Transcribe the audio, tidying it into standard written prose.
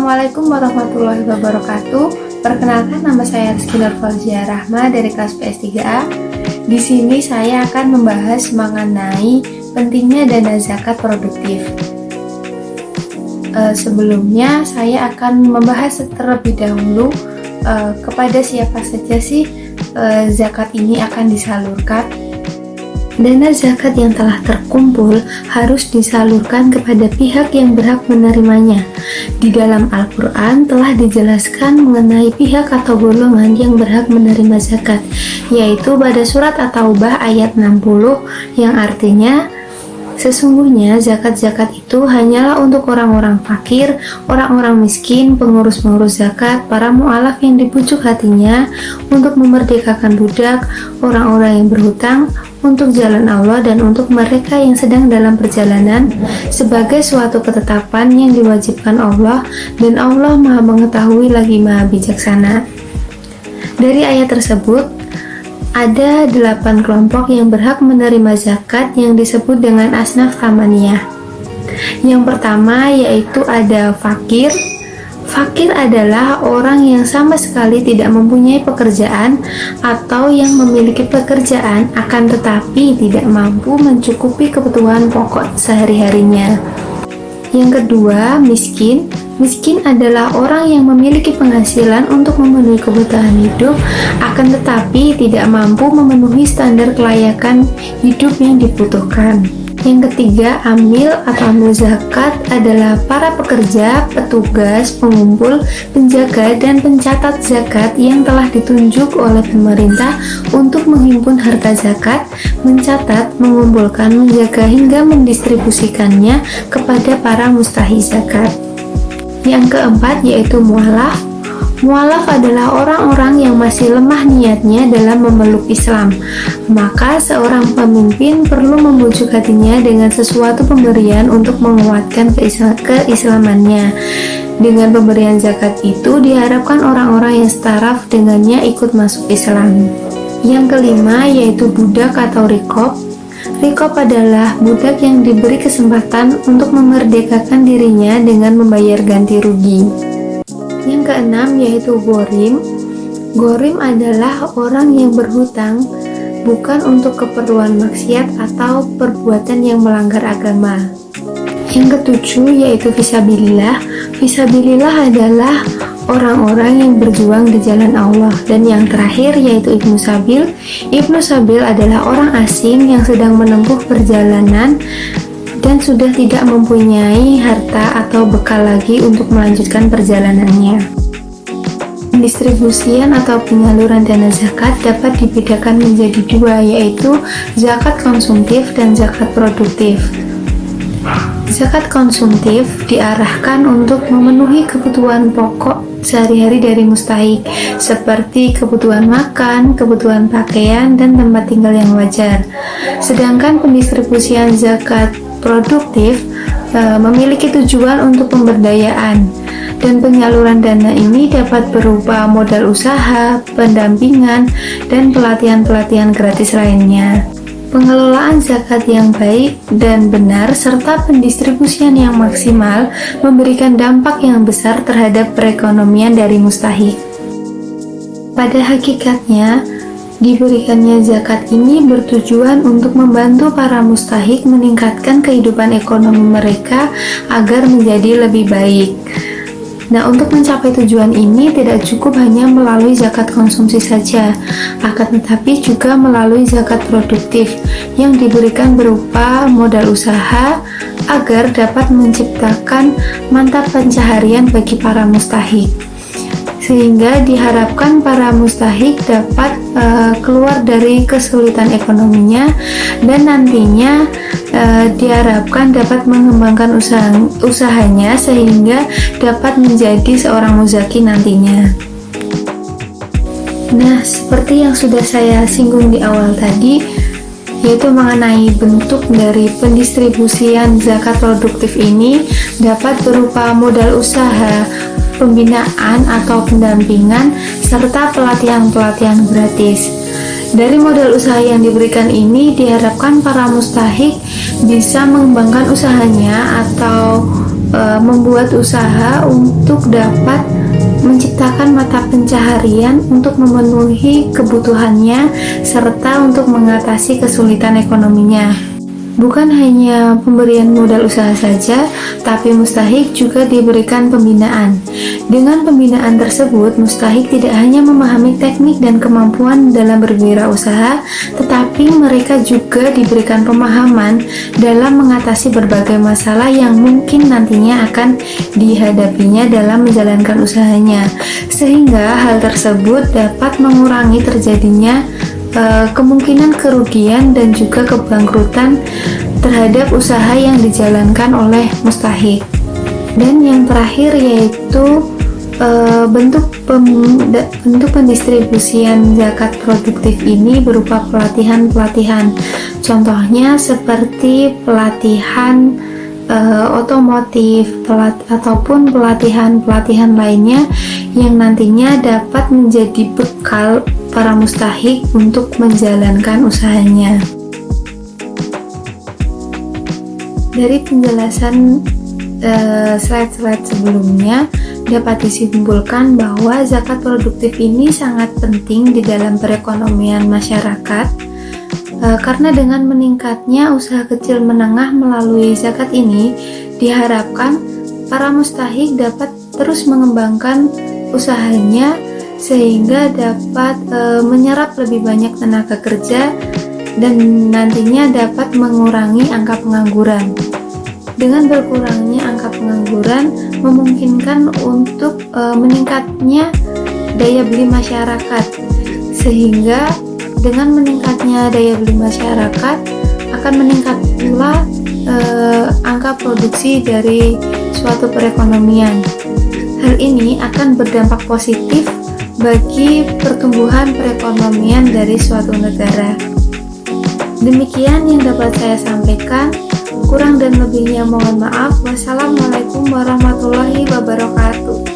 Assalamualaikum warahmatullahi wabarakatuh. Perkenalkan, nama saya Rizky Nurfauziah Rahma dari kelas PS3A. Di sini saya akan membahas mengenai pentingnya dana zakat produktif. Sebelumnya saya akan membahas terlebih dahulu kepada siapa saja sih zakat ini akan disalurkan. Dana zakat yang telah terkumpul harus disalurkan kepada pihak yang berhak menerimanya. Di dalam Al-Quran telah dijelaskan mengenai pihak atau golongan yang berhak menerima zakat, yaitu pada surat At-Taubah ayat 60 yang artinya, sesungguhnya zakat-zakat itu hanyalah untuk orang-orang fakir, orang-orang miskin, pengurus-pengurus zakat, para mu'alaf yang dibujuk hatinya untuk memerdekakan budak, orang-orang yang berhutang, untuk jalan Allah, dan untuk mereka yang sedang dalam perjalanan sebagai suatu ketetapan yang diwajibkan Allah, dan Allah Maha Mengetahui lagi Maha Bijaksana. Dari ayat tersebut ada 8 kelompok yang berhak menerima zakat yang disebut dengan asnaf thamaniyah. Yang pertama yaitu ada fakir. Fakir adalah orang yang sama sekali tidak mempunyai pekerjaan atau yang memiliki pekerjaan akan tetapi tidak mampu mencukupi kebutuhan pokok sehari-harinya. Yang kedua, miskin. Miskin adalah orang yang memiliki penghasilan untuk memenuhi kebutuhan hidup akan tetapi tidak mampu memenuhi standar kelayakan hidup yang dibutuhkan. Yang ketiga, amil atau amil zakat adalah para pekerja, petugas, pengumpul, penjaga, dan pencatat zakat yang telah ditunjuk oleh pemerintah untuk menghimpun harta zakat, mencatat, mengumpulkan, menjaga hingga mendistribusikannya kepada para mustahik zakat. Yang keempat yaitu mu'alaf. Mu'alaf adalah orang-orang yang masih lemah niatnya dalam memeluk Islam. Maka seorang pemimpin perlu membujuk hatinya dengan sesuatu pemberian untuk menguatkan keislamannya. Dengan pemberian zakat itu diharapkan orang-orang yang setaraf dengannya ikut masuk Islam. Yang kelima yaitu budak atau riqab. Riqab adalah budak yang diberi kesempatan untuk memerdekakan dirinya dengan membayar ganti rugi. Yang keenam yaitu ghorim. Ghorim adalah orang yang berhutang bukan untuk keperluan maksiat atau perbuatan yang melanggar agama. Yang ketujuh yaitu fisabilillah. Fisabilillah adalah orang-orang yang berjuang di jalan Allah. Dan yang terakhir yaitu Ibnu Sabil. Ibnu Sabil adalah orang asing yang sedang menempuh perjalanan dan sudah tidak mempunyai harta atau bekal lagi untuk melanjutkan perjalanannya. Pendistribusian atau penyaluran dana zakat dapat dibedakan menjadi dua, yaitu zakat konsumtif dan zakat produktif. Zakat konsumtif diarahkan untuk memenuhi kebutuhan pokok sehari-hari dari mustahik, seperti kebutuhan makan, kebutuhan pakaian, dan tempat tinggal yang wajar. Sedangkan pendistribusian zakat produktif memiliki tujuan untuk pemberdayaan, dan penyaluran dana ini dapat berupa modal usaha, pendampingan, dan pelatihan-pelatihan gratis lainnya. Pengelolaan zakat yang baik dan benar serta pendistribusian yang maksimal memberikan dampak yang besar terhadap perekonomian dari mustahik. Pada hakikatnya, diberikannya zakat ini bertujuan untuk membantu para mustahik meningkatkan kehidupan ekonomi mereka agar menjadi lebih baik. Nah, untuk mencapai tujuan ini tidak cukup hanya melalui zakat konsumsi saja, akan tetapi juga melalui zakat produktif yang diberikan berupa modal usaha agar dapat menciptakan mata pencaharian bagi para mustahik. Sehingga diharapkan para mustahik dapat keluar dari kesulitan ekonominya dan nantinya diharapkan dapat mengembangkan usahanya sehingga dapat menjadi seorang muzaki nantinya. Nah, seperti yang sudah saya singgung di awal tadi, yaitu mengenai bentuk dari pendistribusian zakat produktif ini dapat berupa modal usaha, pembinaan atau pendampingan, serta pelatihan-pelatihan gratis. Dari modal usaha yang diberikan ini diharapkan para mustahik bisa mengembangkan usahanya atau membuat usaha untuk dapat menciptakan mata pencaharian untuk memenuhi kebutuhannya serta untuk mengatasi kesulitan ekonominya. Bukan hanya pemberian modal usaha saja, tapi mustahik juga diberikan pembinaan. Dengan pembinaan tersebut, mustahik tidak hanya memahami teknik dan kemampuan dalam berwirausaha, tetapi mereka juga diberikan pemahaman dalam mengatasi berbagai masalah yang mungkin nantinya akan dihadapinya dalam menjalankan usahanya. Sehingga hal tersebut dapat mengurangi terjadinya kemungkinan kerugian dan juga kebangkrutan terhadap usaha yang dijalankan oleh mustahik. Dan yang terakhir yaitu bentuk pendistribusian zakat produktif ini berupa pelatihan-pelatihan. Contohnya seperti pelatihan otomotif ataupun pelatihan-pelatihan lainnya yang nantinya dapat menjadi bekal para mustahik untuk menjalankan usahanya. Dari penjelasan slide-slide sebelumnya dapat disimpulkan bahwa zakat produktif ini sangat penting di dalam perekonomian masyarakat karena dengan meningkatnya usaha kecil menengah melalui zakat ini diharapkan para mustahik dapat terus mengembangkan usahanya sehingga dapat menyerap lebih banyak tenaga kerja dan nantinya dapat mengurangi angka pengangguran. Dengan berkurangnya angka pengangguran memungkinkan untuk meningkatnya daya beli masyarakat, sehingga dengan meningkatnya daya beli masyarakat akan meningkat pula angka produksi dari suatu perekonomian. Hal ini akan berdampak positif bagi pertumbuhan perekonomian dari suatu negara. Demikian yang dapat saya sampaikan. Kurang dan lebihnya mohon maaf. Wassalamualaikum warahmatullahi wabarakatuh.